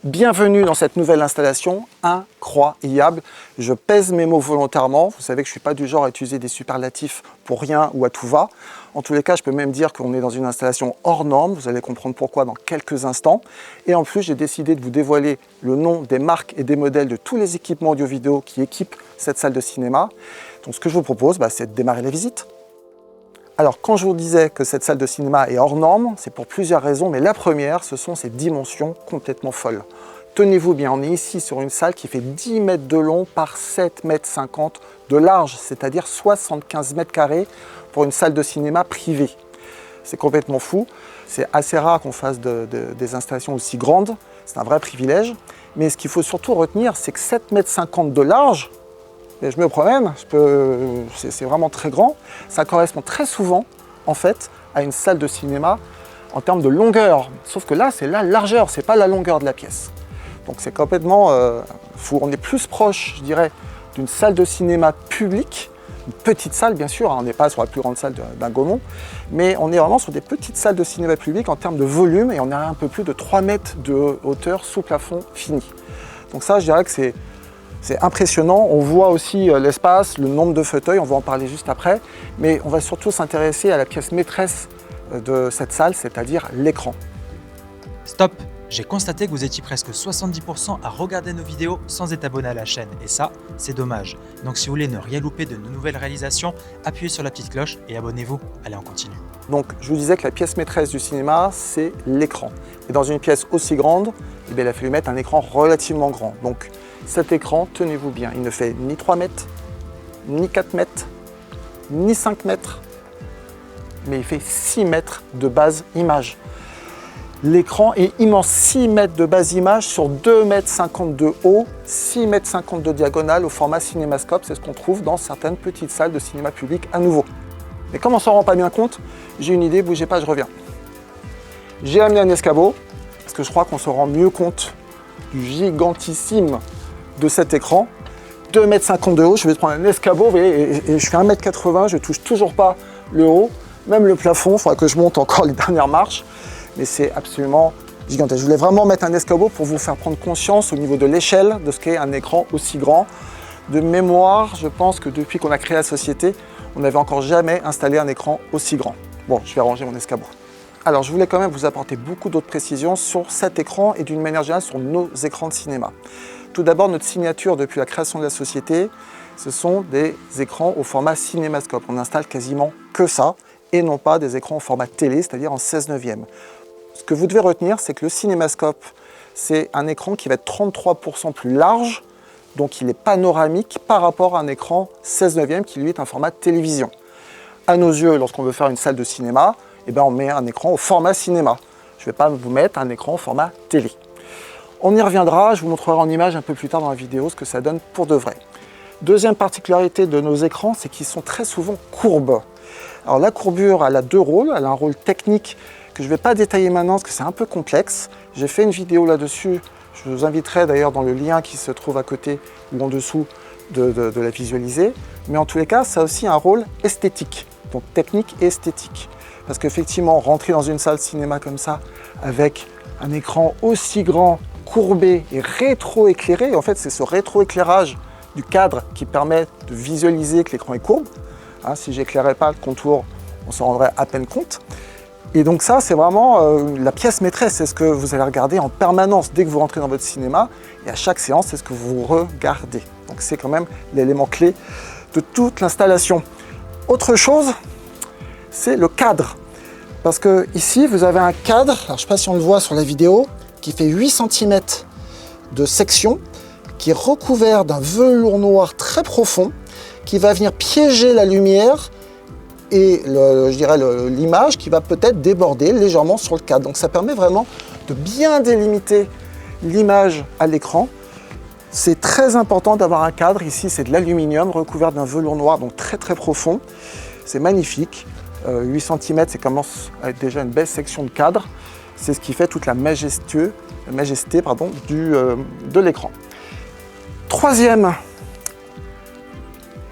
Bienvenue dans cette nouvelle installation incroyable. Je pèse mes mots volontairement. Vous savez que je ne suis pas du genre à utiliser des superlatifs pour rien ou à tout va. En tous les cas, je peux même dire qu'on est dans une installation hors norme. Vous allez comprendre pourquoi dans quelques instants. Et en plus, j'ai décidé de vous dévoiler le nom des marques et des modèles de tous les équipements audio-vidéo qui équipent cette salle de cinéma. Donc ce que je vous propose, c'est de démarrer la visite. Alors, quand je vous disais que cette salle de cinéma est hors norme, c'est pour plusieurs raisons, mais la première, ce sont ses dimensions complètement folles. Tenez-vous bien, on est ici sur une salle qui fait 10 mètres de long par 7,50 mètres de large, c'est-à-dire 75 mètres carrés pour une salle de cinéma privée. C'est complètement fou. C'est assez rare qu'on fasse des installations aussi grandes. C'est un vrai privilège. Mais ce qu'il faut surtout retenir, c'est que 7,50 mètres de large, et je me promène, c'est vraiment très grand. Ça correspond très souvent, en fait, à une salle de cinéma en termes de longueur. Sauf que là, c'est la largeur, c'est pas la longueur de la pièce. Donc c'est complètement fou. On est plus proche, je dirais, d'une salle de cinéma publique, une petite salle, bien sûr, hein, on n'est pas sur la plus grande salle d'un Gaumont, mais on est vraiment sur des petites salles de cinéma public en termes de volume, et on est à un peu plus de 3 mètres de hauteur sous plafond fini. Donc ça, je dirais que c'est impressionnant. On voit aussi l'espace, le nombre de fauteuils, on va en parler juste après, mais on va surtout s'intéresser à la pièce maîtresse de cette salle, c'est-à-dire l'écran. Stop! J'ai constaté que vous étiez presque 70% à regarder nos vidéos sans être abonné à la chaîne, et ça, c'est dommage. Donc si vous voulez ne rien louper de nos nouvelles réalisations, appuyez sur la petite cloche et abonnez-vous. Allez, on continue. Donc je vous disais que la pièce maîtresse du cinéma, c'est l'écran. Et dans une pièce aussi grande, il a fallu mettre un écran relativement grand. Donc cet écran, tenez-vous bien, il ne fait ni 3 mètres, ni 4 mètres, ni 5 mètres, mais il fait 6 mètres de base image. L'écran est immense, 6 mètres de base image sur 2,50 mètres de haut, 6,50 mètres de diagonale au format cinémascope. C'est ce qu'on trouve dans certaines petites salles de cinéma public à nouveau. Mais comme on ne s'en rend pas bien compte, j'ai une idée, bougez pas, je reviens. J'ai amené un escabeau, parce que je crois qu'on se rend mieux compte du gigantissime de cet écran. 2,50 mètres de haut, je vais prendre un escabeau, vous voyez, et je fais 1,80 m, je ne touche toujours pas le haut, même le plafond, il faudra que je monte encore les dernières marches. Mais c'est absolument gigantesque. Je voulais vraiment mettre un escabeau pour vous faire prendre conscience au niveau de l'échelle de ce qu'est un écran aussi grand. De mémoire, je pense que depuis qu'on a créé la société, on n'avait encore jamais installé un écran aussi grand. Bon, je vais ranger mon escabeau. Alors, je voulais quand même vous apporter beaucoup d'autres précisions sur cet écran et d'une manière générale sur nos écrans de cinéma. Tout d'abord, notre signature depuis la création de la société, ce sont des écrans au format cinémascope. On n'installe quasiment que ça et non pas des écrans au format télé, c'est-à-dire en 16/9. Ce que vous devez retenir, c'est que le cinémascope, c'est un écran qui va être 33% plus large, donc il est panoramique par rapport à un écran 16/9 qui lui est un format télévision. À nos yeux, lorsqu'on veut faire une salle de cinéma, on met un écran au format cinéma. Je ne vais pas vous mettre un écran au format télé. On y reviendra, je vous montrerai en image un peu plus tard dans la vidéo ce que ça donne pour de vrai. Deuxième particularité de nos écrans, c'est qu'ils sont très souvent courbes. Alors la courbure, elle a deux rôles. Elle a un rôle technique que je ne vais pas détailler maintenant parce que c'est un peu complexe. J'ai fait une vidéo là-dessus. Je vous inviterai d'ailleurs dans le lien qui se trouve à côté ou en dessous de la visualiser. Mais en tous les cas, ça a aussi un rôle esthétique, donc technique et esthétique. Parce qu'effectivement, rentrer dans une salle cinéma comme ça, avec un écran aussi grand, courbé et rétro-éclairé, en fait c'est ce rétro-éclairage du cadre qui permet de visualiser que l'écran est courbe. Hein, si j'éclairais pas le contour, on s'en rendrait à peine compte. Et donc ça, c'est vraiment la pièce maîtresse, c'est ce que vous allez regarder en permanence dès que vous rentrez dans votre cinéma. Et à chaque séance, c'est ce que vous regardez. Donc c'est quand même l'élément clé de toute l'installation. Autre chose, c'est le cadre. Parce que ici, vous avez un cadre, alors je ne sais pas si on le voit sur la vidéo, qui fait 8 cm de section, qui est recouvert d'un velours noir très profond, qui va venir piéger la lumière et l'image qui va peut-être déborder légèrement sur le cadre. Donc ça permet vraiment de bien délimiter l'image à l'écran. C'est très important d'avoir un cadre. Ici, c'est de l'aluminium recouvert d'un velours noir, donc très très profond. C'est magnifique. 8 cm, ça commence à être déjà une belle section de cadre. C'est ce qui fait toute la majesté de l'écran. Troisième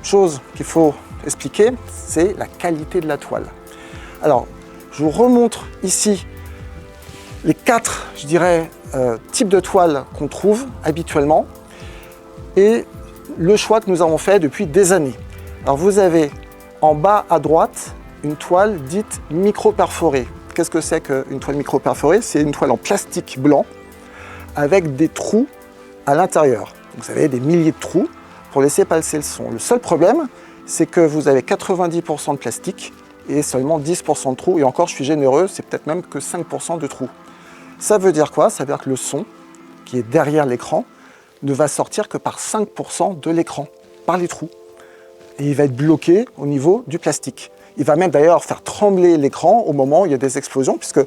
chose qu'il faut expliquer, c'est la qualité de la toile. Alors, je vous remontre ici les 4, je dirais, types de toiles qu'on trouve habituellement et le choix que nous avons fait depuis des années. Alors vous avez en bas à droite une toile dite micro-perforée. Qu'est-ce que c'est qu'une toile micro-perforée? C'est une toile en plastique blanc avec des trous à l'intérieur. Vous avez des milliers de trous pour laisser passer le son. Le seul problème, c'est que vous avez 90% de plastique et seulement 10% de trous. Et encore, je suis généreux, c'est peut-être même que 5% de trous. Ça veut dire quoi? Ça veut dire que le son, qui est derrière l'écran, ne va sortir que par 5% de l'écran, par les trous. Et il va être bloqué au niveau du plastique. Il va même d'ailleurs faire trembler l'écran au moment où il y a des explosions, puisque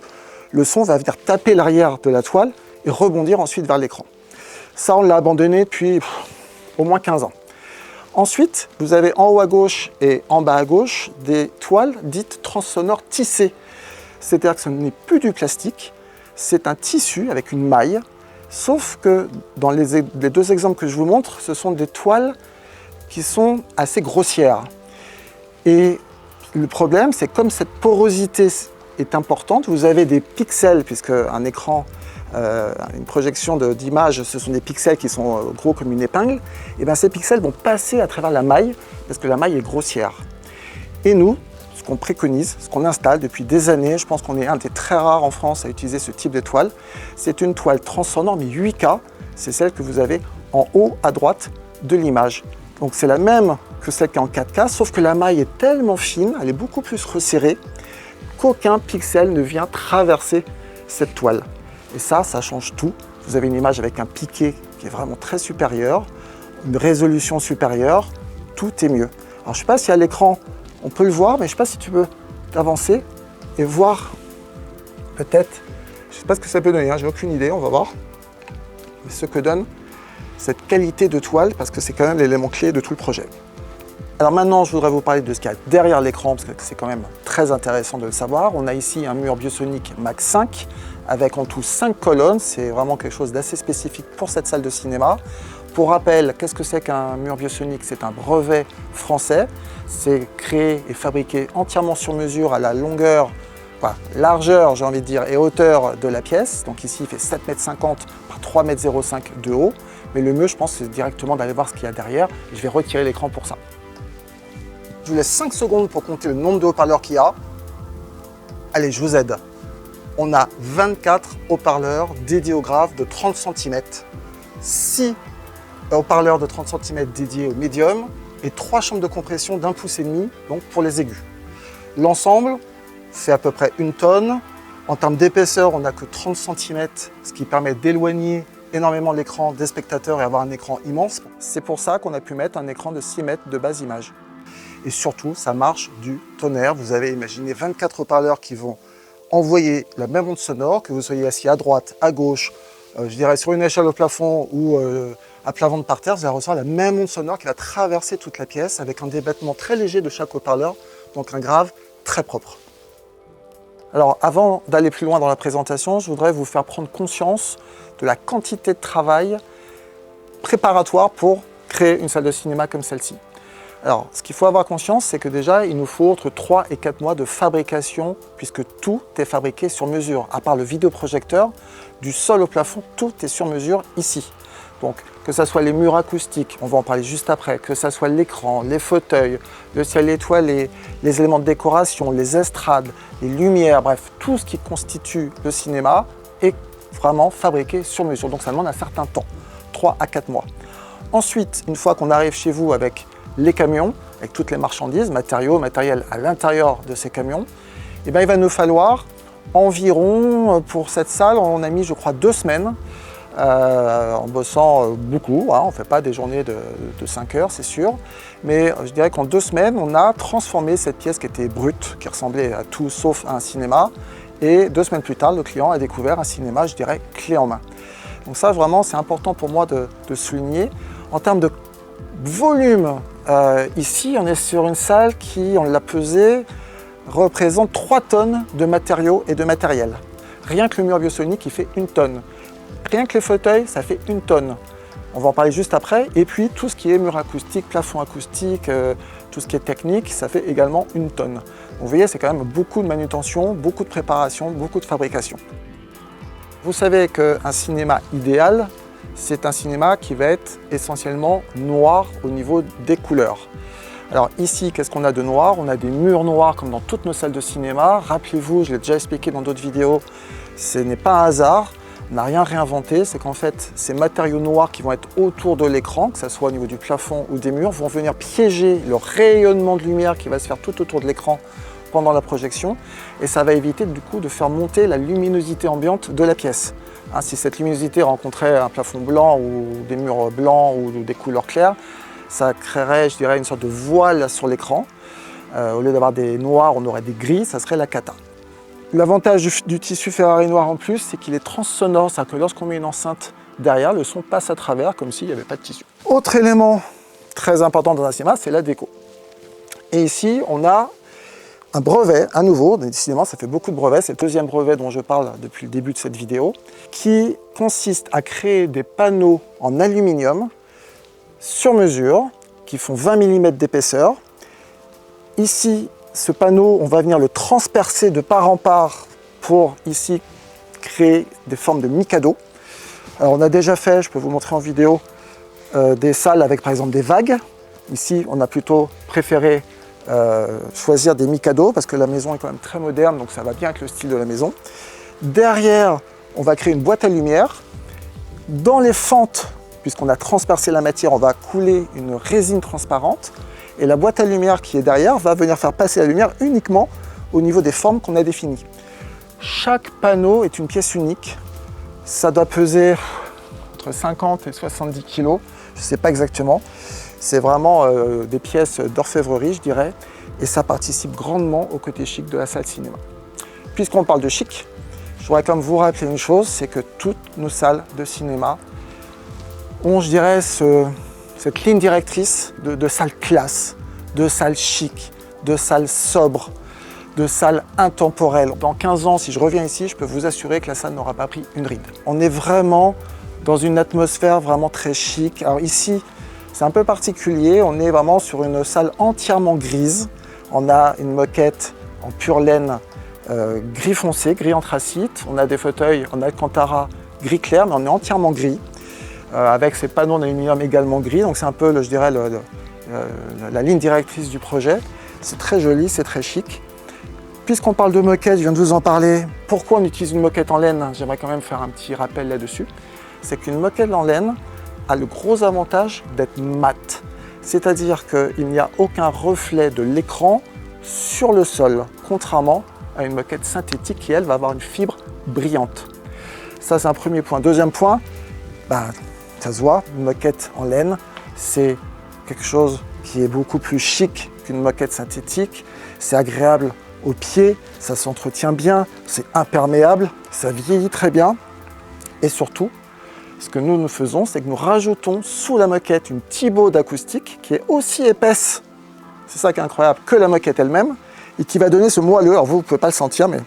le son va venir taper l'arrière de la toile et rebondir ensuite vers l'écran. Ça, on l'a abandonné depuis au moins 15 ans. Ensuite, vous avez en haut à gauche et en bas à gauche des toiles dites transsonores tissées. C'est-à-dire que ce n'est plus du plastique, c'est un tissu avec une maille, sauf que dans les 2 exemples que je vous montre, ce sont des toiles qui sont assez grossières. Et le problème, c'est comme cette porosité est importante, vous avez des pixels, puisque un écran, une projection d'image, ce sont des pixels qui sont gros comme une épingle, et bien ces pixels vont passer à travers la maille, parce que la maille est grossière. Et nous, ce qu'on préconise, ce qu'on installe depuis des années, je pense qu'on est un des très rares en France à utiliser ce type de toile, c'est une toile transsonore, mais 8K, c'est celle que vous avez en haut à droite de l'image. Donc c'est la même que celle qui est en 4K, sauf que la maille est tellement fine, elle est beaucoup plus resserrée, qu'aucun pixel ne vient traverser cette toile. Et ça change tout. Vous avez une image avec un piqué qui est vraiment très supérieur, une résolution supérieure, tout est mieux. Alors je ne sais pas si à l'écran on peut le voir, mais je ne sais pas si tu peux t'avancer et voir peut-être, je ne sais pas ce que ça peut donner, hein, j'ai aucune idée, on va voir. Mais ce que donne cette qualité de toile, parce que c'est quand même l'élément clé de tout le projet. Alors maintenant, je voudrais vous parler de ce qu'il y a derrière l'écran, parce que c'est quand même très intéressant de le savoir. On a ici un mur Biosonic Max 5, avec en tout 5 colonnes. C'est vraiment quelque chose d'assez spécifique pour cette salle de cinéma. Pour rappel, qu'est-ce que c'est qu'un mur Biosonic? C'est un brevet français. C'est créé et fabriqué entièrement sur mesure à la longueur, largeur, j'ai envie de dire, et hauteur de la pièce. Donc ici, il fait 7,50 m par 3,05 m de haut. Mais le mieux, je pense, c'est directement d'aller voir ce qu'il y a derrière. Je vais retirer l'écran pour ça. Je vous laisse 5 secondes pour compter le nombre de haut-parleurs qu'il y a. Allez, je vous aide. On a 24 haut-parleurs dédiés au grave de 30 cm, 6 haut-parleurs de 30 cm dédiés au médium et 3 chambres de compression d'1,5 pouce, donc pour les aigus. L'ensemble fait à peu près 1 tonne. En termes d'épaisseur, on n'a que 30 cm, ce qui permet d'éloigner énormément l'écran des spectateurs et avoir un écran immense. C'est pour ça qu'on a pu mettre un écran de 6 mètres de base image. Et surtout, ça marche du tonnerre. Vous avez imaginé 24 haut-parleurs qui vont envoyer la même onde sonore, que vous soyez assis à droite, à gauche, je dirais sur une échelle au plafond ou à plat ventre par terre, vous allez recevoir la même onde sonore qui va traverser toute la pièce avec un débattement très léger de chaque haut-parleur, donc un grave très propre. Alors avant d'aller plus loin dans la présentation, je voudrais vous faire prendre conscience de la quantité de travail préparatoire pour créer une salle de cinéma comme celle-ci. Alors, ce qu'il faut avoir conscience, c'est que déjà, il nous faut entre 3 et 4 mois de fabrication, puisque tout est fabriqué sur mesure. À part le vidéoprojecteur, du sol au plafond, tout est sur mesure ici. Donc, que ce soit les murs acoustiques, on va en parler juste après, que ce soit l'écran, les fauteuils, le ciel étoilé, les éléments de décoration, les estrades, les lumières, bref, tout ce qui constitue le cinéma est vraiment fabriqué sur mesure. Donc, ça demande un certain temps, 3 à 4 mois. Ensuite, une fois qu'on arrive chez vous avec les camions, avec toutes les marchandises, matériaux, matériel à l'intérieur de ces camions, et bien, il va nous falloir environ, pour cette salle, on a mis, je crois, 2 semaines, en bossant beaucoup, hein, on ne fait pas des journées de 5 heures, c'est sûr, mais je dirais qu'en 2 semaines, on a transformé cette pièce qui était brute, qui ressemblait à tout sauf à un cinéma, et 2 semaines plus tard, le client a découvert un cinéma, je dirais, clé en main. Donc ça, vraiment, c'est important pour moi de souligner. En termes de volume, ici, on est sur une salle qui, on l'a pesée, représente 3 tonnes de matériaux et de matériel. Rien que le mur Biosonic, il fait 1 tonne. Rien que les fauteuils, ça fait 1 tonne. On va en parler juste après. Et puis, tout ce qui est mur acoustique, plafond acoustique, tout ce qui est technique, ça fait également 1 tonne. Donc, vous voyez, c'est quand même beaucoup de manutention, beaucoup de préparation, beaucoup de fabrication. Vous savez qu'un cinéma idéal, c'est un cinéma qui va être essentiellement noir au niveau des couleurs. Alors ici, qu'est-ce qu'on a de noir? On a des murs noirs comme dans toutes nos salles de cinéma. Rappelez-vous, je l'ai déjà expliqué dans d'autres vidéos, ce n'est pas un hasard, on n'a rien réinventé, c'est qu'en fait, ces matériaux noirs qui vont être autour de l'écran, que ce soit au niveau du plafond ou des murs, vont venir piéger le rayonnement de lumière qui va se faire tout autour de l'écran pendant la projection, et ça va éviter du coup de faire monter la luminosité ambiante de la pièce. Hein, si cette luminosité rencontrait un plafond blanc ou des murs blancs ou des couleurs claires, ça créerait, je dirais, une sorte de voile sur l'écran. Au lieu d'avoir des noirs, on aurait des gris, ça serait la cata. L'avantage du tissu Ferrari noir en plus, c'est qu'il est transsonore, c'est-à-dire que lorsqu'on met une enceinte derrière, le son passe à travers comme s'il n'y avait pas de tissu. Autre élément très important dans un cinéma, c'est la déco. Et ici, on a un brevet, à nouveau, décidément ça fait beaucoup de brevets, c'est le deuxième brevet dont je parle depuis le début de cette vidéo, qui consiste à créer des panneaux en aluminium sur mesure, qui font 20 mm d'épaisseur. Ici, ce panneau, on va venir le transpercer de part en part pour ici créer des formes de mikado. Alors on a déjà fait, je peux vous montrer en vidéo, des salles avec par exemple des vagues. Ici, on a plutôt préféré choisir des mikado parce que la maison est quand même très moderne, donc ça va bien avec le style de la maison. Derrière, on va créer une boîte à lumière. Dans les fentes, puisqu'on a transpercé la matière, on va couler une résine transparente. Et la boîte à lumière qui est derrière va venir faire passer la lumière uniquement au niveau des formes qu'on a définies. Chaque panneau est une pièce unique. Ça doit peser entre 50 et 70 kg, je ne sais pas exactement. C'est vraiment des pièces d'orfèvrerie, je dirais, et ça participe grandement au côté chic de la salle cinéma. Puisqu'on parle de chic, je voudrais quand même vous rappeler une chose, c'est que toutes nos salles de cinéma ont, je dirais, cette ligne directrice de salles classe, de salles chic, de salles sobres, de salles intemporelles. Dans 15 ans, si je reviens ici, je peux vous assurer que la salle n'aura pas pris une ride. On est vraiment dans une atmosphère vraiment très chic. Alors ici, c'est un peu particulier, on est vraiment sur une salle entièrement grise. On a une moquette en pure laine gris foncé, gris anthracite. On a des fauteuils en alcantara gris clair, mais on est entièrement gris, avec ces panneaux en aluminium également gris. Donc c'est un peu, je dirais, la ligne directrice du projet. C'est très joli, c'est très chic. Puisqu'on parle de moquette, je viens de vous en parler. Pourquoi on utilise une moquette en laine? J'aimerais quand même faire un petit rappel là-dessus. C'est qu'une moquette en laine a le gros avantage d'être mat. C'est-à-dire qu'il n'y a aucun reflet de l'écran sur le sol, contrairement à une moquette synthétique qui, elle, va avoir une fibre brillante. Ça, c'est un premier point. Deuxième point, ça se voit, une moquette en laine, c'est quelque chose qui est beaucoup plus chic qu'une moquette synthétique. C'est agréable aux pieds, ça s'entretient bien, c'est imperméable, ça vieillit très bien. Et surtout, ce que nous faisons, c'est que nous rajoutons sous la moquette une Thibaud d'acoustique qui est aussi épaisse, c'est ça qui est incroyable, que la moquette elle-même, et qui va donner ce moelleux. Alors vous ne pouvez pas le sentir, mais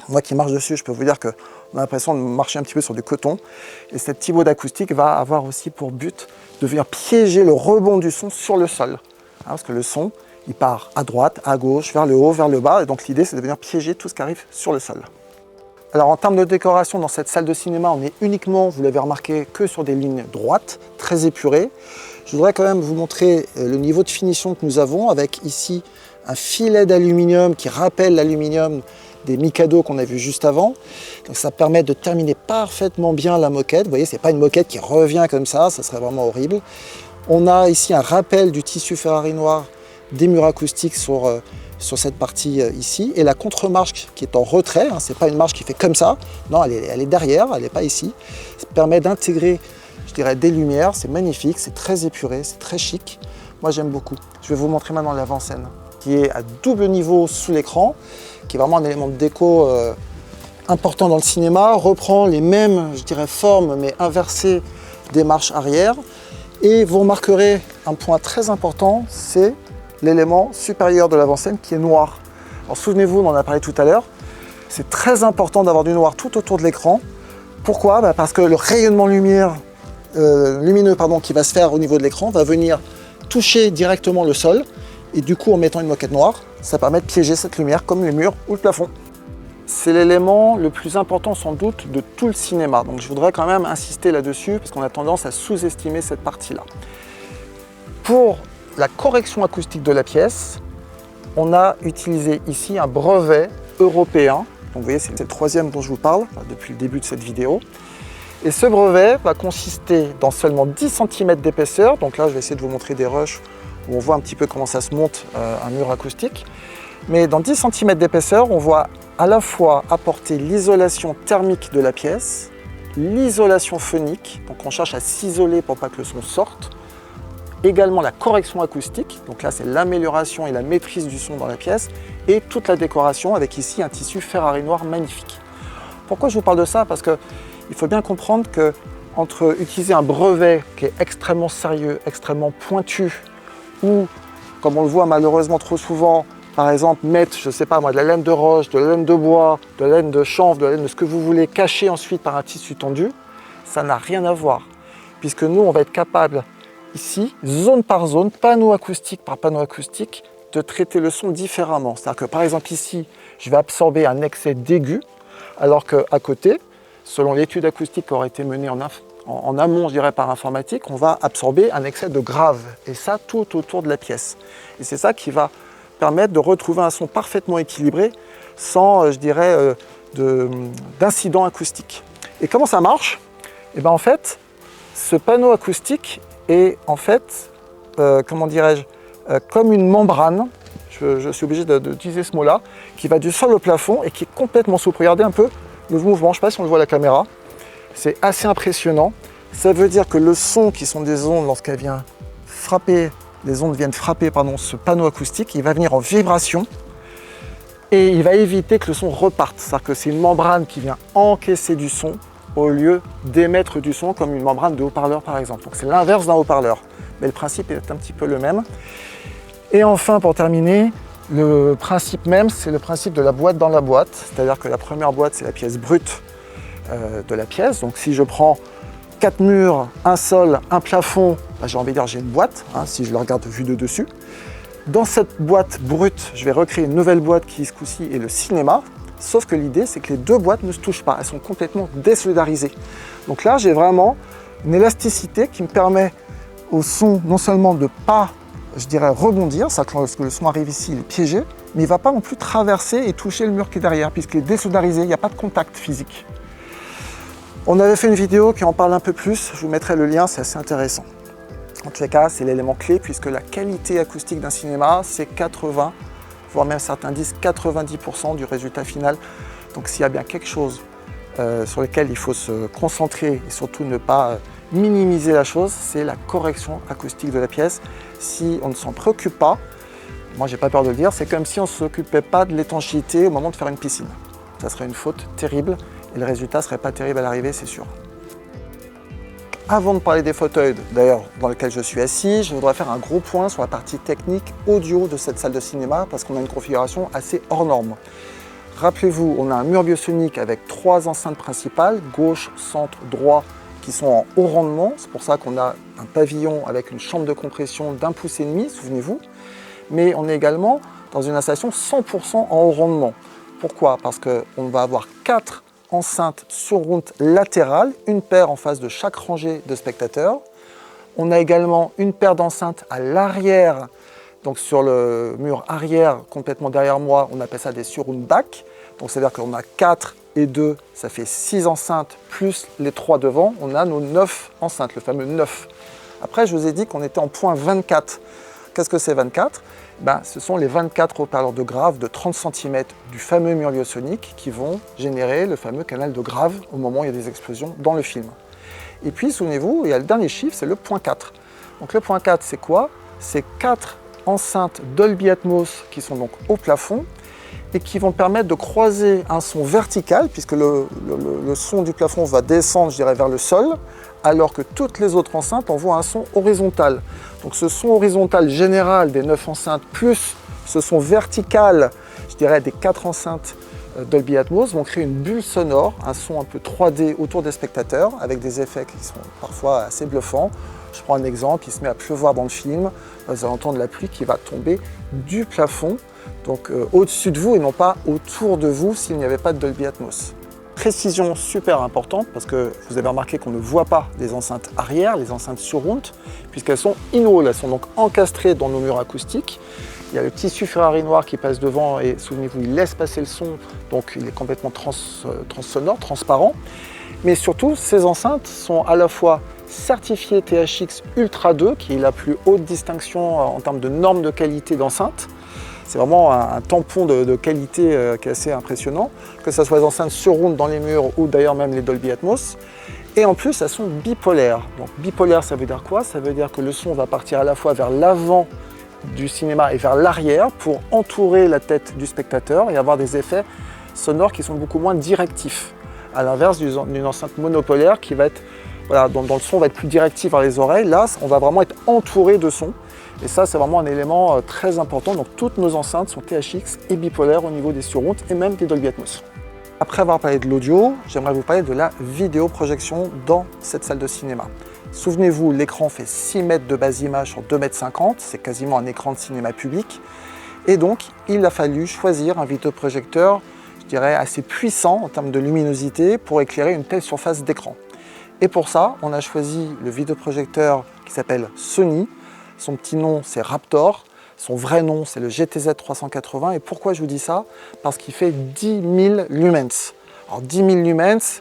moi qui marche dessus, je peux vous dire qu'on a l'impression de marcher un petit peu sur du coton. Et cette Thibaud d'acoustique va avoir aussi pour but de venir piéger le rebond du son sur le sol. Parce que le son, il part à droite, à gauche, vers le haut, vers le bas, et donc l'idée c'est de venir piéger tout ce qui arrive sur le sol. Alors en termes de décoration, dans cette salle de cinéma, on est uniquement, vous l'avez remarqué, que sur des lignes droites, très épurées. Je voudrais quand même vous montrer le niveau de finition que nous avons, avec ici un filet d'aluminium qui rappelle l'aluminium des Mikado qu'on a vu juste avant. Donc ça permet de terminer parfaitement bien la moquette. Vous voyez, c'est pas une moquette qui revient comme ça serait vraiment horrible. On a ici un rappel du tissu Ferrari noir des murs acoustiques sur cette partie ici, et la contre-marche qui est en retrait, hein, c'est pas une marche qui fait comme ça, non, elle est derrière, elle n'est pas ici. Ça permet d'intégrer, je dirais, des lumières, c'est magnifique, c'est très épuré, c'est très chic. Moi j'aime beaucoup. Je vais vous montrer maintenant l'avant-scène, qui est à double niveau sous l'écran, qui est vraiment un élément de déco important dans le cinéma, reprend les mêmes, je dirais, formes, mais inversées des marches arrière. Et vous remarquerez un point très important, c'est l'élément supérieur de l'avant-scène qui est noir. Alors souvenez-vous, on en a parlé tout à l'heure, c'est très important d'avoir du noir tout autour de l'écran. Pourquoi? Parce que le rayonnement lumineux qui va se faire au niveau de l'écran va venir toucher directement le sol, et du coup en mettant une moquette noire, ça permet de piéger cette lumière comme les murs ou le plafond. c'est l'élément le plus important sans doute de tout le cinéma. Donc je voudrais quand même insister là-dessus parce qu'on a tendance à sous-estimer cette partie-là. Pour la correction acoustique de la pièce, on a utilisé ici un brevet européen. Donc vous voyez, c'est le troisième dont je vous parle depuis le début de cette vidéo. Et ce brevet va consister dans seulement 10 cm d'épaisseur. Donc là, je vais essayer de vous montrer des rushs où on voit un petit peu comment ça se monte un mur acoustique. Mais dans 10 cm d'épaisseur, on voit à la fois apporter l'isolation thermique de la pièce, l'isolation phonique, donc on cherche à s'isoler pour pas que le son sorte, également la correction acoustique, donc là c'est l'amélioration et la maîtrise du son dans la pièce, et toute la décoration avec ici un tissu Ferrari noir magnifique. Pourquoi je vous parle de ça? Parce qu'il faut bien comprendre que entre utiliser un brevet qui est extrêmement sérieux, extrêmement pointu, ou comme on le voit malheureusement trop souvent, par exemple mettre, je ne sais pas moi, de la laine de roche, de la laine de bois, de la laine de chanvre, de la laine de ce que vous voulez, caché ensuite par un tissu tendu, ça n'a rien à voir. Puisque nous, on va être capable ici, zone par zone, panneau acoustique par panneau acoustique, de traiter le son différemment. C'est-à-dire que par exemple ici, je vais absorber un excès d'aigu, alors qu'à côté, selon l'étude acoustique qui aurait été menée en amont, je dirais, par informatique, on va absorber un excès de grave. Et ça, tout autour de la pièce. Et c'est ça qui va permettre de retrouver un son parfaitement équilibré, sans, je dirais, d'incident acoustique. Et comment ça marche? Et bien en fait, ce panneau acoustique est en fait, comment dirais-je, comme une membrane, je suis obligé d'utiliser ce mot-là, qui va du sol au plafond et qui est complètement souple. Regardez un peu le mouvement, je ne sais pas si on le voit à la caméra, c'est assez impressionnant. Ça veut dire que le son, qui sont des ondes, lorsqu'elles viennent frapper, les ondes viennent frapper ce panneau acoustique, il va venir en vibration et il va éviter que le son reparte. C'est-à-dire que c'est une membrane qui vient encaisser du son au lieu d'émettre du son comme une membrane de haut-parleur par exemple. Donc c'est l'inverse d'un haut-parleur, mais le principe est un petit peu le même. Et enfin, pour terminer, le principe même, c'est le principe de la boîte dans la boîte, c'est-à-dire que la première boîte, c'est la pièce brute de la pièce. Donc si je prends 4 murs, un sol, un plafond, j'ai envie de dire j'ai une boîte, si je le regarde vue de dessus. Dans cette boîte brute, je vais recréer une nouvelle boîte qui, ce coup-ci, est le cinéma. Sauf que l'idée, c'est que les deux boîtes ne se touchent pas, elles sont complètement désolidarisées. Donc là, j'ai vraiment une élasticité qui me permet au son non seulement de ne pas, je dirais, rebondir, ça que lorsque le son arrive ici, il est piégé, mais il ne va pas non plus traverser et toucher le mur qui est derrière, puisqu'il est désolidarisé, il n'y a pas de contact physique. On avait fait une vidéo qui en parle un peu plus, je vous mettrai le lien, c'est assez intéressant. En tous les cas, c'est l'élément clé, puisque la qualité acoustique d'un cinéma, c'est 80, voire même certains disent 90% du résultat final. Donc s'il y a bien quelque chose sur lequel il faut se concentrer et surtout ne pas minimiser la chose, c'est la correction acoustique de la pièce. Si on ne s'en préoccupe pas, moi j'ai pas peur de le dire, c'est comme si on ne s'occupait pas de l'étanchéité au moment de faire une piscine. Ça serait une faute terrible et le résultat ne serait pas terrible à l'arrivée, c'est sûr. Avant de parler des fauteuils, d'ailleurs, dans lesquels je suis assis, je voudrais faire un gros point sur la partie technique audio de cette salle de cinéma parce qu'on a une configuration assez hors norme. Rappelez-vous, on a un mur biosonique avec 3 enceintes principales, gauche, centre, droit, qui sont en haut rendement. C'est pour ça qu'on a un pavillon avec une chambre de compression d'1,5 pouce, souvenez-vous. Mais on est également dans une installation 100% en haut rendement. Pourquoi? Parce qu'on va avoir 4 enceintes sur route latérale, une paire en face de chaque rangée de spectateurs. On a également une paire d'enceintes à l'arrière, donc sur le mur arrière, complètement derrière moi, on appelle ça des surround back. Donc c'est-à-dire qu'on a 4 et 2, ça fait 6 enceintes, plus les 3 devant, on a nos 9 enceintes, le fameux 9. Après, je vous ai dit qu'on était en point 24. Qu'est-ce que c'est 24? Ce sont les 24 haut-parleurs de grave de 30 cm du fameux mur biosonique qui vont générer le fameux canal de grave au moment où il y a des explosions dans le film. Et puis, souvenez-vous, il y a le dernier chiffre, c'est le point 4. Donc le point 4, c'est quoi? C'est 4 enceintes Dolby Atmos qui sont donc au plafond et qui vont permettre de croiser un son vertical, puisque le son du plafond va descendre, je dirais, vers le sol, alors que toutes les autres enceintes envoient un son horizontal. Donc ce son horizontal général des 9 enceintes, plus ce son vertical, je dirais, des 4 enceintes Dolby Atmos, vont créer une bulle sonore, un son un peu 3D autour des spectateurs, avec des effets qui sont parfois assez bluffants. Je prends un exemple, il se met à pleuvoir dans le film, vous allez entendre la pluie qui va tomber du plafond, Donc au-dessus de vous et non pas autour de vous s'il n'y avait pas de Dolby Atmos. Précision super importante parce que vous avez remarqué qu'on ne voit pas les enceintes arrière, les enceintes surround, puisqu'elles sont in-wall, elles sont donc encastrées dans nos murs acoustiques. Il y a le tissu Ferrari noir qui passe devant et souvenez-vous, il laisse passer le son, donc il est complètement transsonore, transparent. Mais surtout, ces enceintes sont à la fois certifiées THX Ultra 2, qui est la plus haute distinction en termes de normes de qualité d'enceinte. C'est vraiment un tampon de qualité qui est assez impressionnant, que ce soit les enceintes surround dans les murs ou d'ailleurs même les Dolby Atmos. Et en plus, elles sont bipolaires. Donc bipolaire, ça veut dire quoi? Ça veut dire que le son va partir à la fois vers l'avant du cinéma et vers l'arrière pour entourer la tête du spectateur et avoir des effets sonores qui sont beaucoup moins directifs. À l'inverse d'une enceinte monopolaire qui va être, voilà, dont le son va être plus directif vers les oreilles. Là, on va vraiment être entouré de son. Et ça, c'est vraiment un élément très important. Donc toutes nos enceintes sont THX et bipolaires au niveau des surround et même des Dolby Atmos. Après avoir parlé de l'audio, j'aimerais vous parler de la vidéoprojection dans cette salle de cinéma. Souvenez-vous, l'écran fait 6 mètres de base image sur 2,50 m, c'est quasiment un écran de cinéma public. Et donc, il a fallu choisir un vidéoprojecteur, je dirais, assez puissant en termes de luminosité pour éclairer une telle surface d'écran. Et pour ça, on a choisi le vidéoprojecteur qui s'appelle Sony. Son petit nom, c'est Raptor. Son vrai nom, c'est le GTZ 380. Et pourquoi je vous dis ça? Parce qu'il fait 10 000 lumens. Alors 10 000 lumens,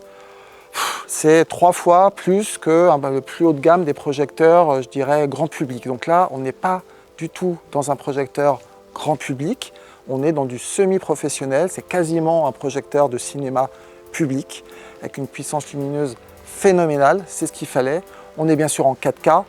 c'est 3 fois plus que le plus haut de gamme des projecteurs, je dirais, grand public. Donc là, on n'est pas du tout dans un projecteur grand public, on est dans du semi-professionnel, c'est quasiment un projecteur de cinéma public, avec une puissance lumineuse phénoménale, c'est ce qu'il fallait. On est bien sûr en 4K,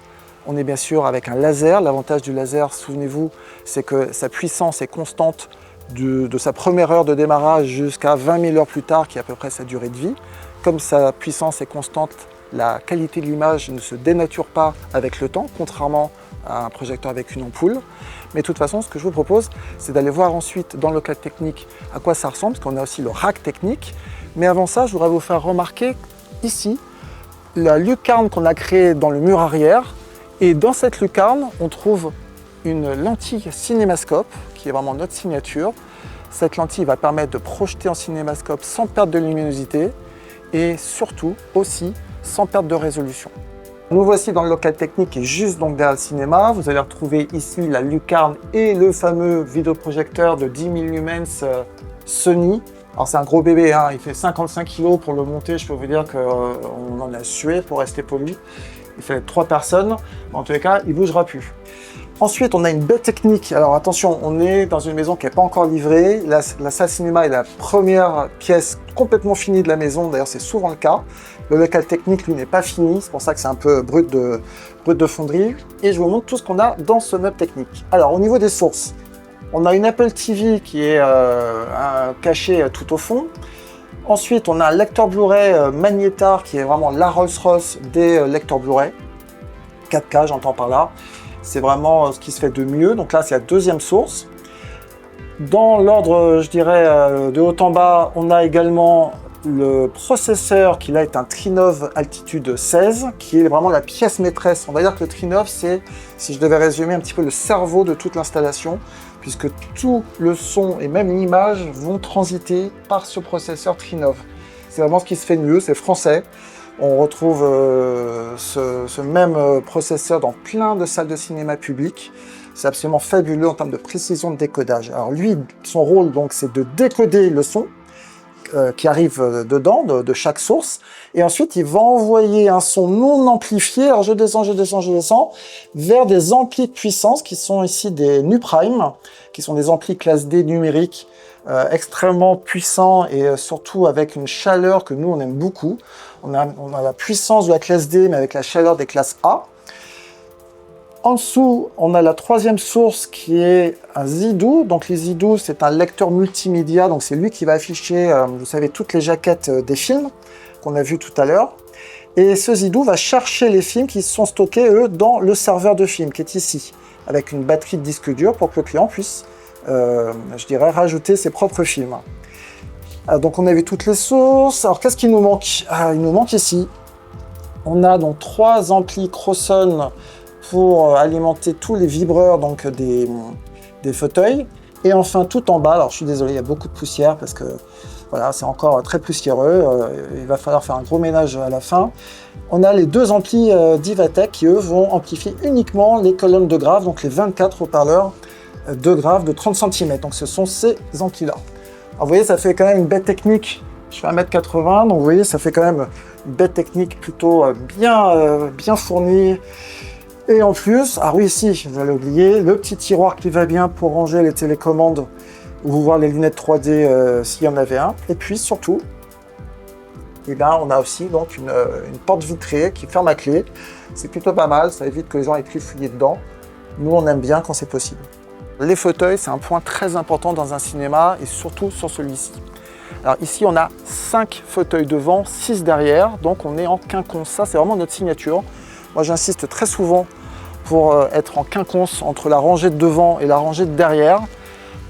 on est bien sûr avec un laser. L'avantage du laser, souvenez-vous, c'est que sa puissance est constante de sa première heure de démarrage jusqu'à 20 000 heures plus tard, qui est à peu près sa durée de vie. Comme sa puissance est constante, la qualité de l'image ne se dénature pas avec le temps, contrairement à un projecteur avec une ampoule. Mais de toute façon, ce que je vous propose, c'est d'aller voir ensuite dans le cadre technique à quoi ça ressemble, parce qu'on a aussi le rack technique. Mais avant ça, je voudrais vous faire remarquer ici la lucarne qu'on a créée dans le mur arrière. Et dans cette lucarne, on trouve une lentille cinémascope, qui est vraiment notre signature. Cette lentille va permettre de projeter en cinémascope sans perte de luminosité et surtout aussi sans perte de résolution. Nous voici dans le local technique qui est juste donc derrière le cinéma. Vous allez retrouver ici la lucarne et le fameux vidéoprojecteur de 10 000 lumens Sony. Alors c'est un gros bébé, hein, il fait 55 kg pour le monter, je peux vous dire qu'on en a sué pour rester poli. Il fallait 3 personnes, en tous les cas, il ne bougera plus. Ensuite, on a une belle technique. Alors attention, on est dans une maison qui n'est pas encore livrée. La salle cinéma est la première pièce complètement finie de la maison. D'ailleurs, c'est souvent le cas. Le local technique, lui, n'est pas fini. C'est pour ça que c'est un peu brut de fonderie. Et je vous montre tout ce qu'on a dans ce meuble technique. Alors, au niveau des sources, on a une Apple TV qui est cachée tout au fond. Ensuite, on a un lecteur Blu-ray Magnétar qui est vraiment la Rolls-Royce des lecteurs Blu-ray. 4K, j'entends par là. C'est vraiment ce qui se fait de mieux. Donc là, c'est la deuxième source. Dans l'ordre, je dirais, de haut en bas, on a également le processeur qui là est un Trinov Altitude 16, qui est vraiment la pièce maîtresse. On va dire que le Trinov, c'est, si je devais résumer un petit peu le cerveau de toute l'installation, puisque tout le son et même l'image vont transiter par ce processeur Trinov. C'est vraiment ce qui se fait de mieux, c'est français. On retrouve ce même processeur dans plein de salles de cinéma publiques. C'est absolument fabuleux en termes de précision de décodage. Alors lui, son rôle, donc, c'est de décoder le son qui arrive dedans, de chaque source. Et ensuite, il va envoyer un son non amplifié, alors je descends, vers des amplis de puissance qui sont ici des NuPrime, qui sont des amplis classe D numériques, extrêmement puissants et surtout avec une chaleur que nous, on aime beaucoup. On a la puissance de la classe D, mais avec la chaleur des classes A. En dessous, on a la troisième source qui est un Zidoo. Donc les Zidoo, c'est un lecteur multimédia. Donc c'est lui qui va afficher, vous savez, toutes les jaquettes des films qu'on a vus tout à l'heure. Et ce Zidoo va chercher les films qui sont stockés, eux, dans le serveur de films qui est ici, avec une batterie de disque dur pour que le client puisse, je dirais, rajouter ses propres films. Donc on a vu toutes les sources. Alors qu'est-ce qu'il nous manque? Il nous manque ici. On a donc 3 amplis Crosson pour alimenter tous les vibreurs donc des fauteuils. Et enfin, tout en bas, alors je suis désolé, il y a beaucoup de poussière parce que voilà, c'est encore très poussiéreux. Il va falloir faire un gros ménage à la fin. On a les deux amplis d'Ivatec qui, eux, vont amplifier uniquement les colonnes de grave, donc les 24 haut-parleurs de grave de 30 cm. Donc ce sont ces amplis-là. Alors vous voyez, ça fait quand même une bête technique. Je fais 1m80, donc vous voyez, ça fait quand même une bête technique plutôt bien fournie. Et en plus, ah oui, si, je l'ai oublié, le petit tiroir qui va bien pour ranger les télécommandes ou voir les lunettes 3D s'il y en avait un. Et puis surtout, eh ben, on a aussi donc une porte vitrée qui ferme à clé. C'est plutôt pas mal, ça évite que les gens aient pu fouiller dedans. Nous, on aime bien quand c'est possible. Les fauteuils, c'est un point très important dans un cinéma et surtout sur celui-ci. Alors ici, on a 5 fauteuils devant, 6 derrière, donc on est en quinconce. Ça, c'est vraiment notre signature. Moi, j'insiste très souvent pour être en quinconce entre la rangée de devant et la rangée de derrière.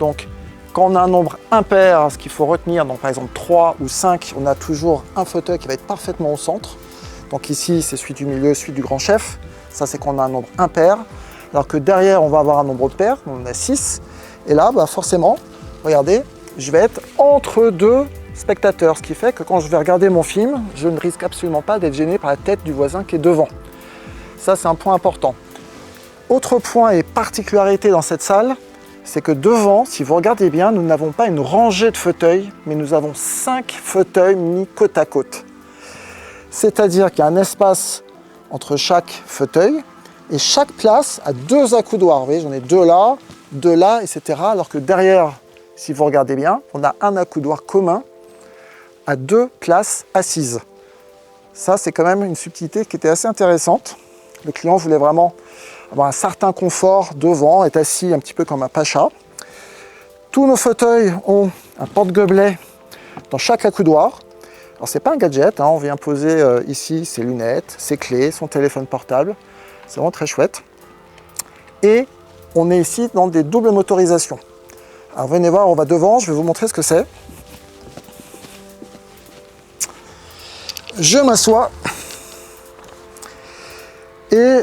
Donc, quand on a un nombre impair, ce qu'il faut retenir, donc par exemple 3 ou 5, on a toujours un fauteuil qui va être parfaitement au centre. Donc ici, c'est celui du milieu, celui du grand chef. Ça, c'est qu'on a un nombre impair. Alors que derrière, on va avoir un nombre pair, on a 6. Et là, bah forcément, regardez, je vais être entre deux spectateurs. Ce qui fait que quand je vais regarder mon film, je ne risque absolument pas d'être gêné par la tête du voisin qui est devant. Ça, c'est un point important. Autre point et particularité dans cette salle, c'est que devant, si vous regardez bien, nous n'avons pas une rangée de fauteuils, mais nous avons 5 fauteuils mis côte à côte. C'est-à-dire qu'il y a un espace entre chaque fauteuil et chaque place a 2 accoudoirs. Vous voyez, j'en ai 2 là, etc. Alors que derrière, si vous regardez bien, on a un accoudoir commun à 2 places assises. Ça, c'est quand même une subtilité qui était assez intéressante. Le client voulait vraiment avoir un certain confort devant, être assis un petit peu comme un pacha. Tous nos fauteuils ont un porte-gobelet dans chaque accoudoir. Alors c'est pas un gadget, hein, on vient poser ici ses lunettes, ses clés, son téléphone portable. C'est vraiment très chouette. Et on est ici dans des doubles motorisations. Alors venez voir, on va devant, je vais vous montrer ce que c'est. Je m'assois. Et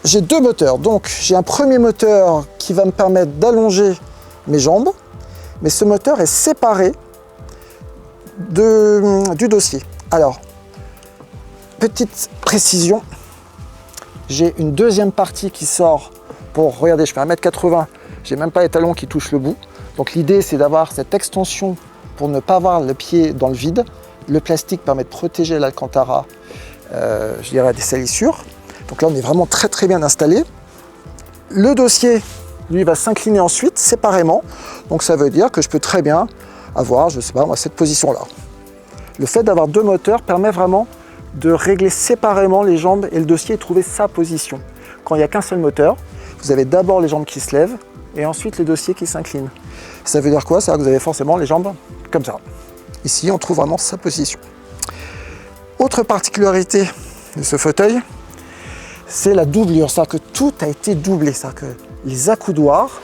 j'ai 2 moteurs. Donc j'ai un premier moteur qui va me permettre d'allonger mes jambes, mais ce moteur est séparé du dossier. Alors, petite précision, j'ai une deuxième partie qui sort pour, regardez, je fais 1m80, j'ai même pas les talons qui touchent le bout. Donc l'idée, c'est d'avoir cette extension pour ne pas avoir le pied dans le vide. Le plastique permet de protéger l'alcantara, je dirais, des salissures. Donc là, on est vraiment très très bien installé. Le dossier, lui, va s'incliner ensuite séparément. Donc ça veut dire que je peux très bien avoir, je ne sais pas, moi, cette position-là. Le fait d'avoir 2 moteurs permet vraiment de régler séparément les jambes et le dossier et trouver sa position. Quand il n'y a qu'un seul moteur, vous avez d'abord les jambes qui se lèvent et ensuite les dossiers qui s'inclinent. Ça veut dire quoi? Ça veut dire que vous avez forcément les jambes comme ça. Ici, on trouve vraiment sa position. Autre particularité de ce fauteuil, c'est la doublure, c'est-à-dire que tout a été doublé, c'est-à-dire que les accoudoirs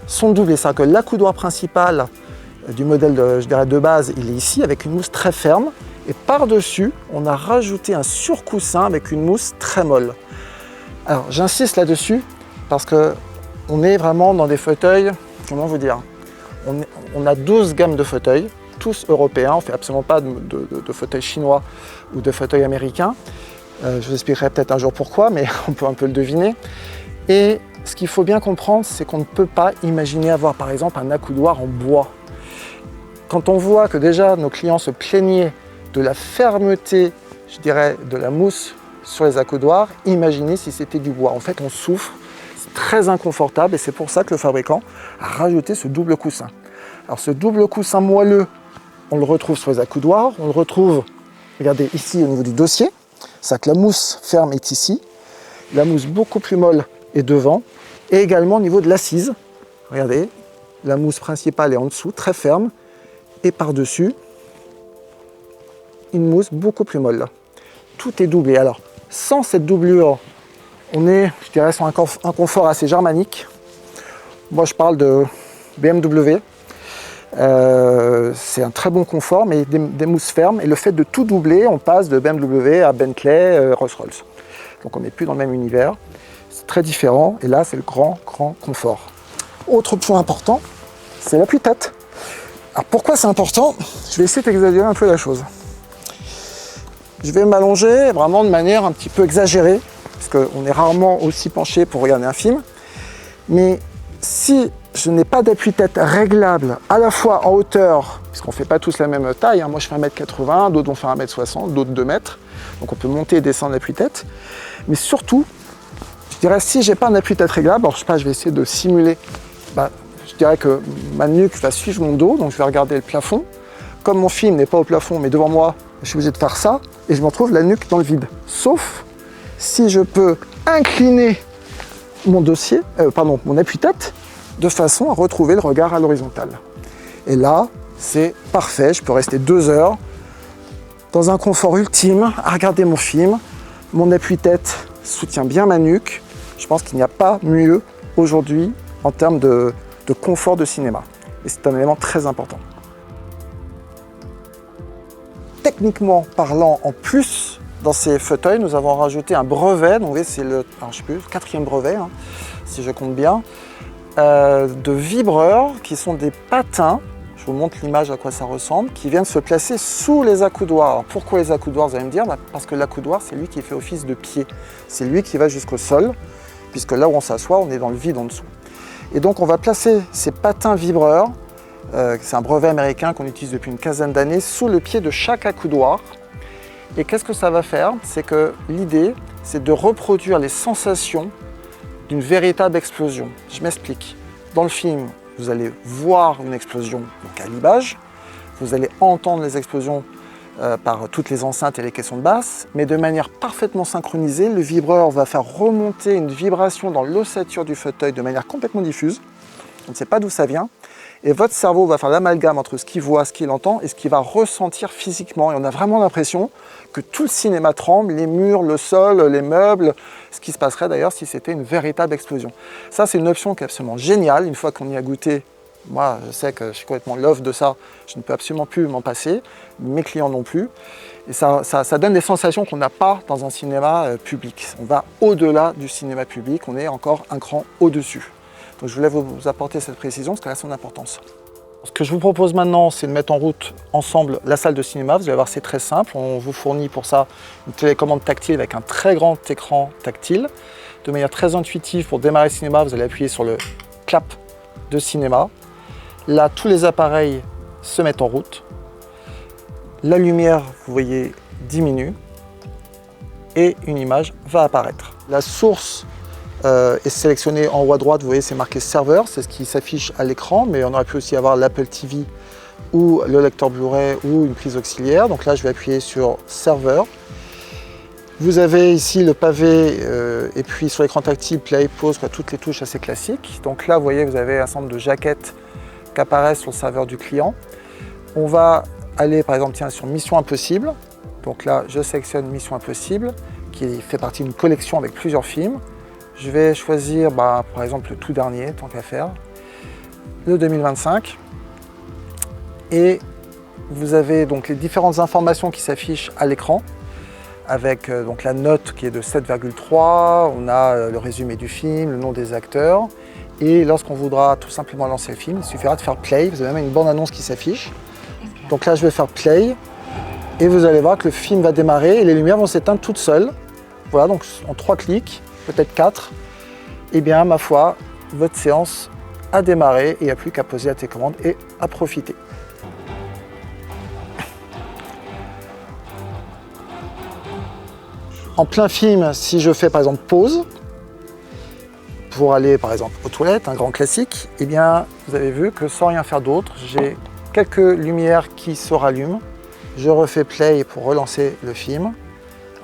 sont doublés, c'est-à-dire que l'accoudoir principal du modèle de base, il est ici avec une mousse très ferme et par-dessus, on a rajouté un surcoussin avec une mousse très molle. Alors j'insiste là-dessus parce que on est vraiment dans des fauteuils, comment vous dire, on a 12 gammes de fauteuils, tous européens, on ne fait absolument pas de fauteuils chinois ou de fauteuils américains. Je vous expliquerai peut-être un jour pourquoi, mais on peut un peu le deviner. Et ce qu'il faut bien comprendre, c'est qu'on ne peut pas imaginer avoir par exemple un accoudoir en bois. Quand on voit que déjà nos clients se plaignaient de la fermeté, je dirais, de la mousse sur les accoudoirs, imaginez si c'était du bois. En fait, on souffre, c'est très inconfortable et c'est pour ça que le fabricant a rajouté ce double coussin. Alors ce double coussin moelleux, on le retrouve sur les accoudoirs, on le retrouve, regardez ici au niveau du dossier. C'est-à-dire que la mousse ferme est ici, la mousse beaucoup plus molle est devant, et également au niveau de l'assise. Regardez, la mousse principale est en dessous, très ferme, et par-dessus, une mousse beaucoup plus molle. Tout est doublé. Alors, sans cette doublure, on est, je dirais, sur un confort assez germanique. Moi, je parle de BMW. C'est un très bon confort, mais des mousses fermes. Et le fait de tout doubler, on passe de BMW à Bentley, Rolls-Royce. Donc on n'est plus dans le même univers. C'est très différent. Et là, c'est le grand confort. Autre point important, c'est l'appui-tête. Alors pourquoi c'est important? Je vais essayer d'exagérer un peu la chose. Je vais m'allonger vraiment de manière un petit peu exagérée, parce qu'on est rarement aussi penché pour regarder un film. Mais si je n'ai pas d'appui-tête réglable à la fois en hauteur, puisqu'on ne fait pas tous la même taille, hein. Moi je fais 1m80, d'autres vont faire 1m60, d'autres 2 mètres. Donc on peut monter et descendre l'appui-tête. Mais surtout, je dirais si j'ai pas un appui-tête réglable, alors je sais pas, je vais essayer de simuler. Je dirais que ma nuque va suivre mon dos, donc je vais regarder le plafond. Comme mon film n'est pas au plafond, mais devant moi, je suis obligé de faire ça, et je me retrouve la nuque dans le vide. Sauf si je peux incliner mon mon appuie-tête, de façon à retrouver le regard à l'horizontale. Et là, c'est parfait, je peux rester 2 heures dans un confort ultime à regarder mon film. Mon appuie-tête soutient bien ma nuque. Je pense qu'il n'y a pas mieux aujourd'hui en termes de confort de cinéma. Et c'est un élément très important. Techniquement parlant, en plus, dans ces fauteuils, nous avons rajouté un brevet. Donc, vous voyez, c'est le 4e brevet, hein, si je compte bien, de vibreurs qui sont des patins. Je vous montre l'image à quoi ça ressemble, qui viennent se placer sous les accoudoirs. Alors, pourquoi les accoudoirs, vous allez me dire? Parce que l'accoudoir, c'est lui qui fait office de pied. C'est lui qui va jusqu'au sol, puisque là où on s'assoit, on est dans le vide en dessous. Et donc on va placer ces patins vibreurs, c'est un brevet américain qu'on utilise depuis une quinzaine d'années, sous le pied de chaque accoudoir. Et qu'est-ce que ça va faire? C'est que l'idée, c'est de reproduire les sensations d'une véritable explosion. Je m'explique. Dans le film, vous allez voir une explosion donc à l'image, vous allez entendre les explosions par toutes les enceintes et les caissons de basse, mais de manière parfaitement synchronisée, le vibreur va faire remonter une vibration dans l'ossature du fauteuil de manière complètement diffuse. On ne sait pas d'où ça vient. Et votre cerveau va faire l'amalgame entre ce qu'il voit, ce qu'il entend et ce qu'il va ressentir physiquement. Et on a vraiment l'impression que tout le cinéma tremble, les murs, le sol, les meubles, ce qui se passerait d'ailleurs si c'était une véritable explosion. Ça, c'est une option qui est absolument géniale. Une fois qu'on y a goûté, moi, je sais que je suis complètement love de ça. Je ne peux absolument plus m'en passer. Mes clients non plus. Et ça donne des sensations qu'on n'a pas dans un cinéma public. On va au-delà du cinéma public. On est encore un cran au-dessus. Donc je voulais vous apporter cette précision parce qu'elle a son importance. Ce que je vous propose maintenant, c'est de mettre en route ensemble la salle de cinéma. Vous allez voir, c'est très simple. On vous fournit pour ça une télécommande tactile avec un très grand écran tactile. De manière très intuitive, pour démarrer le cinéma, vous allez appuyer sur le clap de cinéma. Là, tous les appareils se mettent en route. La lumière, vous voyez, diminue et une image va apparaître. La source est sélectionnée en haut à droite, vous voyez, c'est marqué serveur, c'est ce qui s'affiche à l'écran, mais on aurait pu aussi avoir l'Apple TV ou le lecteur Blu-ray ou une prise auxiliaire. Donc là, je vais appuyer sur serveur. Vous avez ici le pavé et puis sur l'écran tactile, play, pause, toutes les touches assez classiques. Donc là, vous voyez, vous avez un ensemble de jaquettes qui apparaissent sur le serveur du client. On va aller par exemple sur Mission Impossible. Donc là, je sélectionne Mission Impossible, qui fait partie d'une collection avec plusieurs films. Je vais choisir par exemple le tout dernier, tant qu'à faire, le 2025. Et vous avez donc les différentes informations qui s'affichent à l'écran, avec donc la note qui est de 7,3, on a le résumé du film, le nom des acteurs. Et lorsqu'on voudra tout simplement lancer le film, il suffira de faire play. Vous avez même une bande-annonce qui s'affiche. Donc là, je vais faire play. Et vous allez voir que le film va démarrer et les lumières vont s'éteindre toutes seules. Voilà, donc en 3 clics, peut-être 4. Et bien, ma foi, votre séance a démarré et il n'y a plus qu'à poser la télécommande et à profiter. En plein film, si je fais par exemple pause, pour aller par exemple aux toilettes, un grand classique, eh bien vous avez vu que sans rien faire d'autre, j'ai quelques lumières qui se rallument. Je refais play pour relancer le film,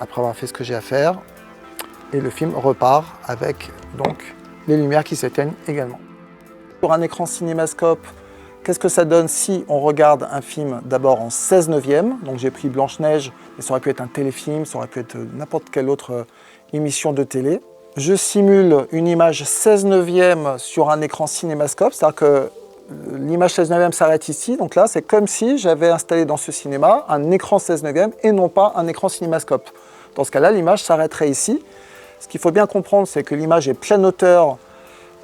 après avoir fait ce que j'ai à faire. Et le film repart avec donc les lumières qui s'éteignent également. Sur un écran cinémascope, qu'est-ce que ça donne si on regarde un film d'abord en 16/9? Donc j'ai pris Blanche-Neige, mais ça aurait pu être un téléfilm, ça aurait pu être n'importe quelle autre émission de télé. Je simule une image 16/9 sur un écran cinémascope, c'est-à-dire que l'image 16/9 s'arrête ici. Donc là, c'est comme si j'avais installé dans ce cinéma un écran 16/9 et non pas un écran cinémascope. Dans ce cas-là, l'image s'arrêterait ici. Ce qu'il faut bien comprendre, c'est que l'image est pleine hauteur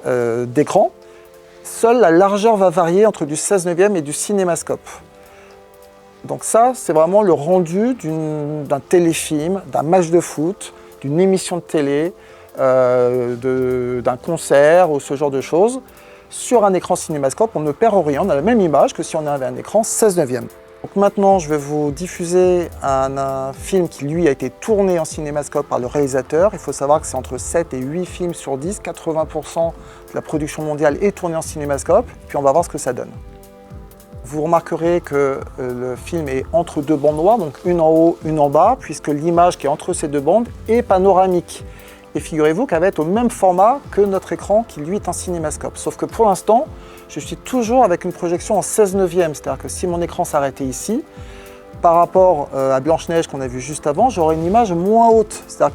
d'écran. Seule la largeur va varier entre du 16/9 et du cinémascope. Donc ça, c'est vraiment le rendu d'un téléfilm, d'un match de foot, d'une émission de télé, d'un concert ou ce genre de choses. Sur un écran cinémascope, on ne perd rien, on a la même image que si on avait un écran 16/9. Donc maintenant, je vais vous diffuser un film qui, lui, a été tourné en cinémascope par le réalisateur. Il faut savoir que c'est entre 7 et 8 films sur 10, 80% de la production mondiale est tournée en cinémascope. Puis on va voir ce que ça donne. Vous remarquerez que le film est entre deux bandes noires, donc une en haut, une en bas, puisque l'image qui est entre ces deux bandes est panoramique. Et figurez-vous qu'elle va être au même format que notre écran qui, lui, est en cinémascope. Sauf que pour l'instant, je suis toujours avec une projection en 16/9. C'est-à-dire que si mon écran s'arrêtait ici, par rapport à Blanche-Neige qu'on a vu juste avant, j'aurais une image moins haute. C'est-à-dire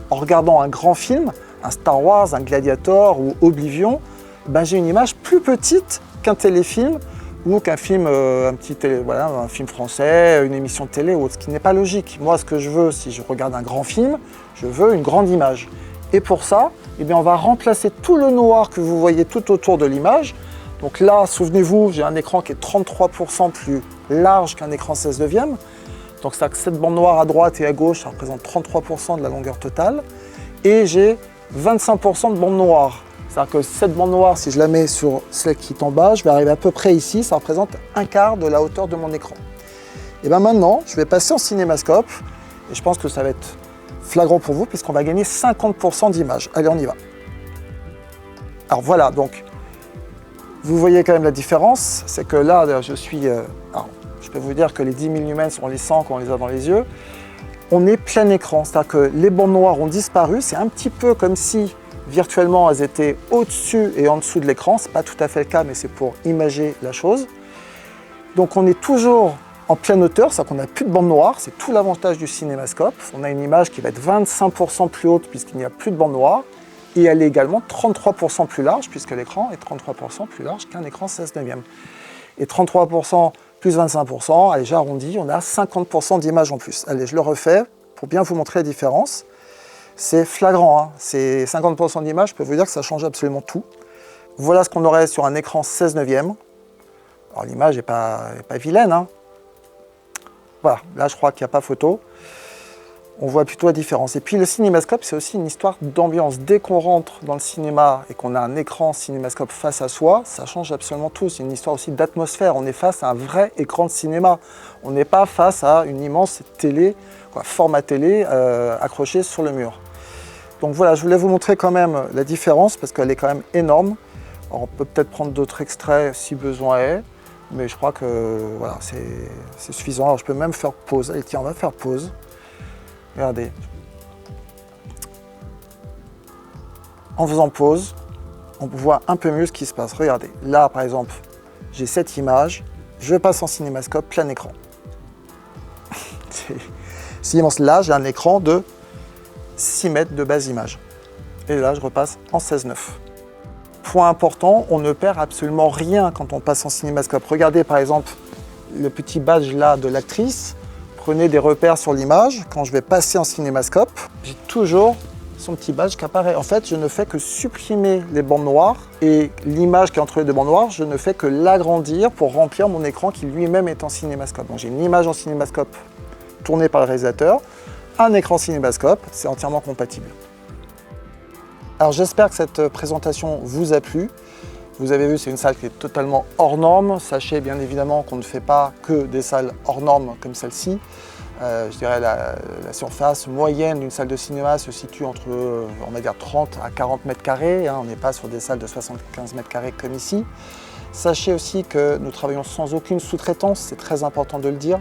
qu'en regardant un grand film, un Star Wars, un Gladiator ou Oblivion, ben, j'ai une image plus petite qu'un téléfilm ou qu'un film, un film français, une émission de télé ou autre, ce qui n'est pas logique. Moi, ce que je veux, si je regarde un grand film, je veux une grande image. Et pour ça, eh bien, on va remplacer tout le noir que vous voyez tout autour de l'image. Donc là, souvenez-vous, j'ai un écran qui est 33% plus large qu'un écran 16/9. Donc cette bande noire à droite et à gauche, ça représente 33% de la longueur totale. Et j'ai 25% de bande noire. C'est-à-dire que cette bande noire, si je la mets sur celle qui est en bas, je vais arriver à peu près ici, ça représente un quart de la hauteur de mon écran. Et bien maintenant, je vais passer en cinémascope, et je pense que ça va être flagrant pour vous, puisqu'on va gagner 50% d'image. Allez, on y va. Alors voilà, donc, vous voyez quand même la différence, c'est que là, je peux vous dire que les 10 000 lumens, on les sent quand on les a dans les yeux. On est plein écran, c'est-à-dire que les bandes noires ont disparu, c'est un petit peu comme si virtuellement, elles étaient au-dessus et en dessous de l'écran. Ce n'est pas tout à fait le cas, mais c'est pour imager la chose. Donc on est toujours en pleine hauteur, c'est-à-dire qu'on n'a plus de bande noire. C'est tout l'avantage du cinémascope. On a une image qui va être 25% plus haute puisqu'il n'y a plus de bande noire. Et elle est également 33% plus large puisque l'écran est 33% plus large qu'un écran 16/9. Et 33% plus 25%, allez, j'arrondis, on a 50% d'image en plus. Allez, je le refais pour bien vous montrer la différence. C'est flagrant, hein. C'est 50% d'image, je peux vous dire que ça change absolument tout. Voilà ce qu'on aurait sur un écran 16/9. Alors l'image n'est pas vilaine, hein. Voilà, là je crois qu'il n'y a pas photo. On voit plutôt la différence. Et puis le cinémascope, c'est aussi une histoire d'ambiance. Dès qu'on rentre dans le cinéma et qu'on a un écran cinémascope face à soi, ça change absolument tout. C'est une histoire aussi d'atmosphère. On est face à un vrai écran de cinéma. On n'est pas face à une immense télé, format télé accroché sur le mur. Donc voilà, je voulais vous montrer quand même la différence parce qu'elle est quand même énorme. Alors, on peut peut-être prendre d'autres extraits si besoin est, mais je crois que voilà, c'est suffisant. Alors je peux même faire pause. Allez, tiens, on va faire pause. Regardez. En faisant pause, on voit un peu mieux ce qui se passe. Regardez, là par exemple, j'ai cette image, je passe en cinémascope, plein écran. C'est immense. Là, j'ai un écran de 6 mètres de base image. Et là, je repasse en 16/9. Point important, on ne perd absolument rien quand on passe en cinémascope. Regardez par exemple le petit badge là de l'actrice. Prenez des repères sur l'image. Quand je vais passer en cinémascope, j'ai toujours son petit badge qui apparaît. En fait, je ne fais que supprimer les bandes noires et l'image qui est entre les deux bandes noires, je ne fais que l'agrandir pour remplir mon écran qui lui-même est en cinémascope. Donc j'ai une image en cinémascope tournée par le réalisateur, un écran cinémascope, c'est entièrement compatible. Alors j'espère que cette présentation vous a plu. Vous avez vu, c'est une salle qui est totalement hors norme. Sachez bien évidemment qu'on ne fait pas que des salles hors normes comme celle-ci. Je dirais la surface moyenne d'une salle de cinéma se situe entre, on va dire, 30 à 40 mètres carrés. On n'est pas sur des salles de 75 mètres carrés comme ici. Sachez aussi que nous travaillons sans aucune sous-traitance, c'est très important de le dire,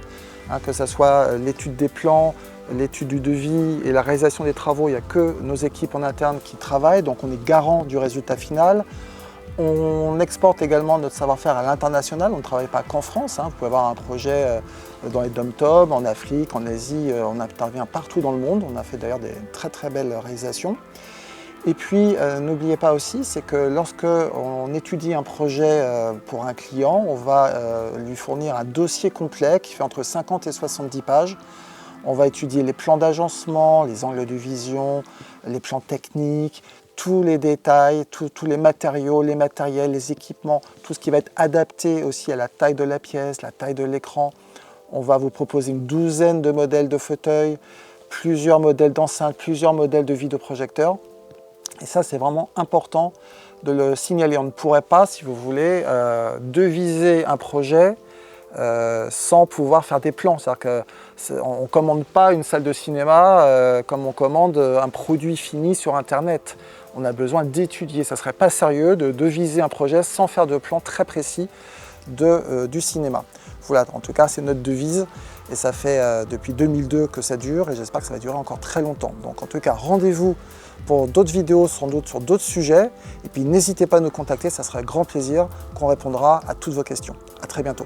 que ce soit l'étude des plans, l'étude du devis et la réalisation des travaux, il n'y a que nos équipes en interne qui travaillent, donc on est garant du résultat final. On exporte également notre savoir-faire à l'international, on ne travaille pas qu'en France. Vous pouvez avoir un projet dans les dom-toms, en Afrique, en Asie, on intervient partout dans le monde. On a fait d'ailleurs des très très belles réalisations. Et puis n'oubliez pas aussi, c'est que lorsque on étudie un projet pour un client, on va lui fournir un dossier complet qui fait entre 50 et 70 pages. On va étudier les plans d'agencement, les angles de vision, les plans techniques, tous les détails, tous les matériaux, les matériels, les équipements, tout ce qui va être adapté aussi à la taille de la pièce, la taille de l'écran. On va vous proposer une douzaine de modèles de fauteuils, plusieurs modèles d'enceintes, plusieurs modèles de vidéoprojecteurs. Et ça, c'est vraiment important de le signaler. On ne pourrait pas, si vous voulez, deviser un projet sans pouvoir faire des plans. C'est-à-dire qu'on ne commande pas une salle de cinéma comme on commande un produit fini sur Internet. On a besoin d'étudier. Ça ne serait pas sérieux de deviser un projet sans faire de plan très précis du cinéma. Voilà, en tout cas, c'est notre devise et ça fait depuis 2002 que ça dure et j'espère que ça va durer encore très longtemps. Donc en tout cas, rendez-vous pour d'autres vidéos sans doute sur d'autres sujets et puis n'hésitez pas à nous contacter, ça sera avec grand plaisir qu'on répondra à toutes vos questions. À très bientôt.